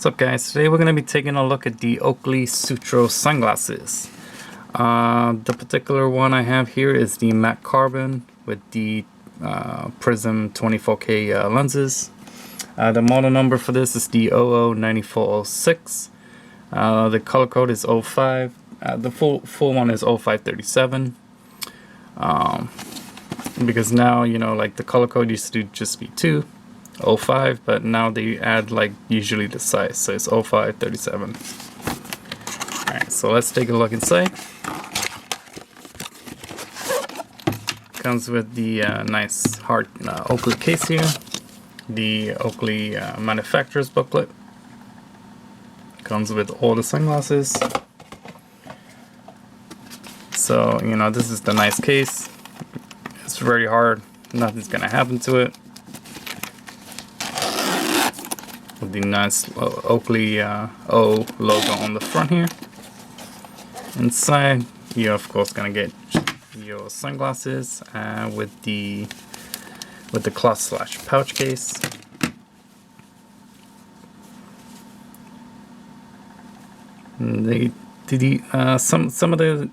What's up, guys? Today we're going to be taking a look at the Oakley SUTRO sunglasses. The particular one I have here is the matte carbon with the Prizm 24K lenses. The model number for this is the OO9406. The color code is 05. The full one is 0537. Because now, you know, like the color code used to just be 205, but now they add like usually the size, so it's 0537. Alright, so let's take a look inside. Comes with the nice hard Oakley case here, the Oakley manufacturer's booklet. Comes with all the sunglasses. So, you know, this is the nice case. It's very hard, nothing's gonna happen to it. With the nice Oakley O logo on the front here. Inside, you're of course gonna get your sunglasses with the cloth / pouch case. Some of the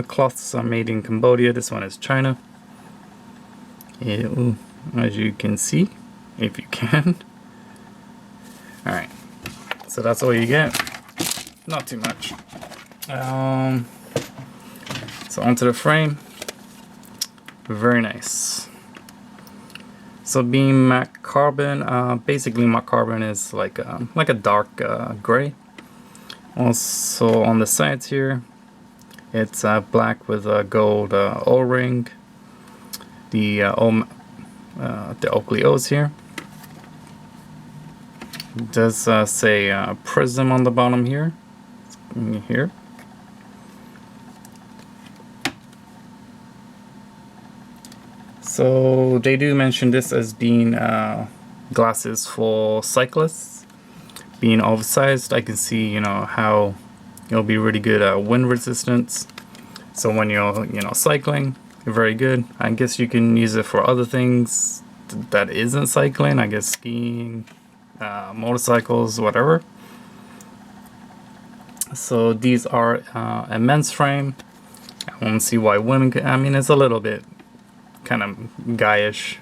cloths are made in Cambodia. This one is China. As you can see, if you can. Alright, so that's all you get. Not too much. So onto the frame. Very nice. So being matte carbon, basically matte carbon is like a dark gray. Also on the sides here, it's black with a gold O-ring. The Oakley O's here. It does say Prizm on the bottom here. So they do mention this as being glasses for cyclists. Being oversized, I can see, you know, how it'll be really good wind resistance. So when you're, you know, cycling, very good. I guess you can use it for other things that isn't cycling. I guess skiing, motorcycles, whatever. So these are a men's frame. I don't see why women can. I mean, it's a little bit kind of guyish.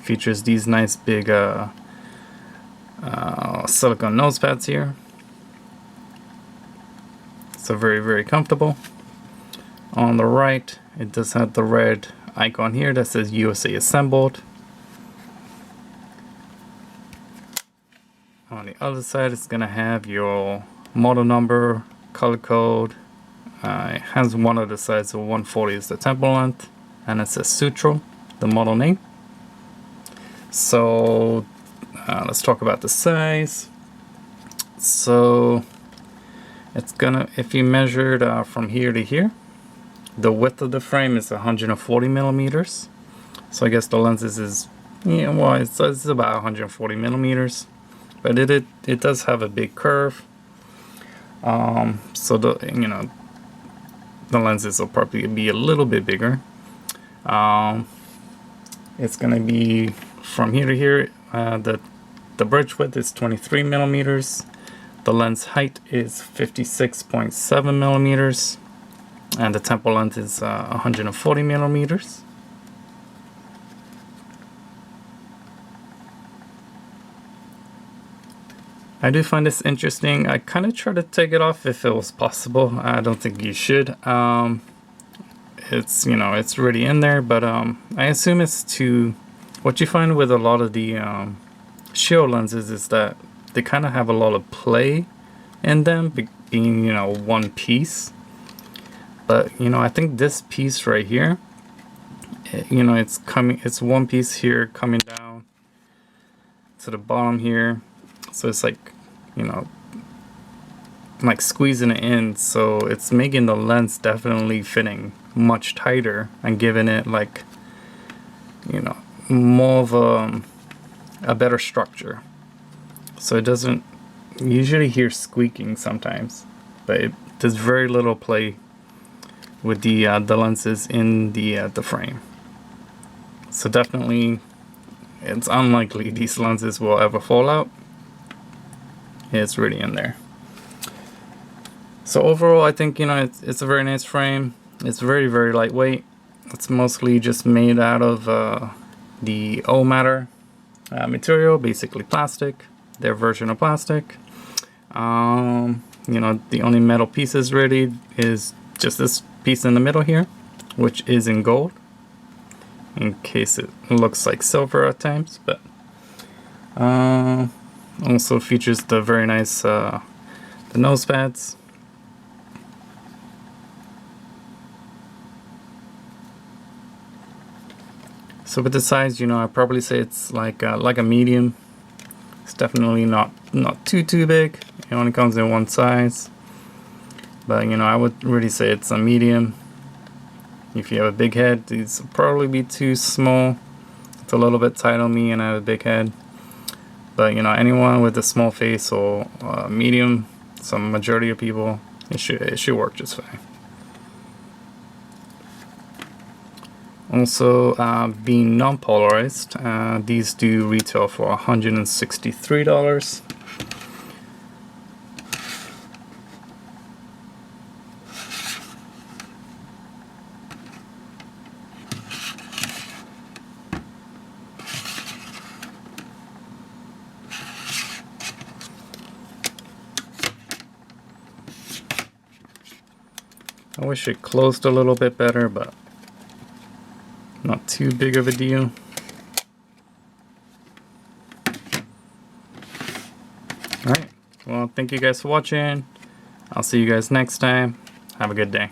Features these nice big silicone nose pads here. So very, very comfortable. On the right, it does have the red icon here that says USA Assembled. On the other side, it's gonna have your model number, color code. It has one of the sides, so 140 is the temple length, and it says Sutro, the model name. So let's talk about the size. So it's gonna, if you measured from here to here, the width of the frame is 140 millimeters. So I guess the lenses is, yeah, well, it's about 140 millimeters, but it does have a big curve. So the, you know, the lenses will probably be a little bit bigger. It's gonna be from here to here. The bridge width is 23 millimeters. The lens height is 56.7 millimeters, and the temple length is 140 millimeters. I do find this interesting. I kind of try to take it off if it was possible. I don't think you should. It's, you know, it's already in there, but I assume it's to, what you find with a lot of the show lenses is that they kind of have a lot of play in them, being, you know, one piece. But, you know, I think this piece right here, you know, it's one piece here coming down to the bottom here. So it's like, you know, like squeezing it in. So it's making the lens definitely fitting much tighter and giving it like, you know, more of a better structure. So it doesn't, you usually hear squeaking sometimes, but there's very little play with the lenses in the frame. So definitely, it's unlikely these lenses will ever fall out. It's really in there. So overall, I think, you know, it's a very nice frame. It's very, very lightweight. It's mostly just made out of the O matter material, basically plastic, their version of plastic. You know, the only metal pieces really is just this piece in the middle here, which is in gold, in case it looks like silver at times, but also features the very nice the nose pads. So with the size, you know, I'd probably say it's like a medium. It's definitely not too big. It only comes in one size, but you know, I would really say it's a medium. If you have a big head, these will probably be too small. It's a little bit tight on me, and I have a big head. But you know, anyone with a small face or medium, some majority of people, it should work just fine. Also, being non-polarized, these do retail for $163. I wish it closed a little bit better, but not too big of a deal. Alright, well, thank you guys for watching. I'll see you guys next time. Have a good day.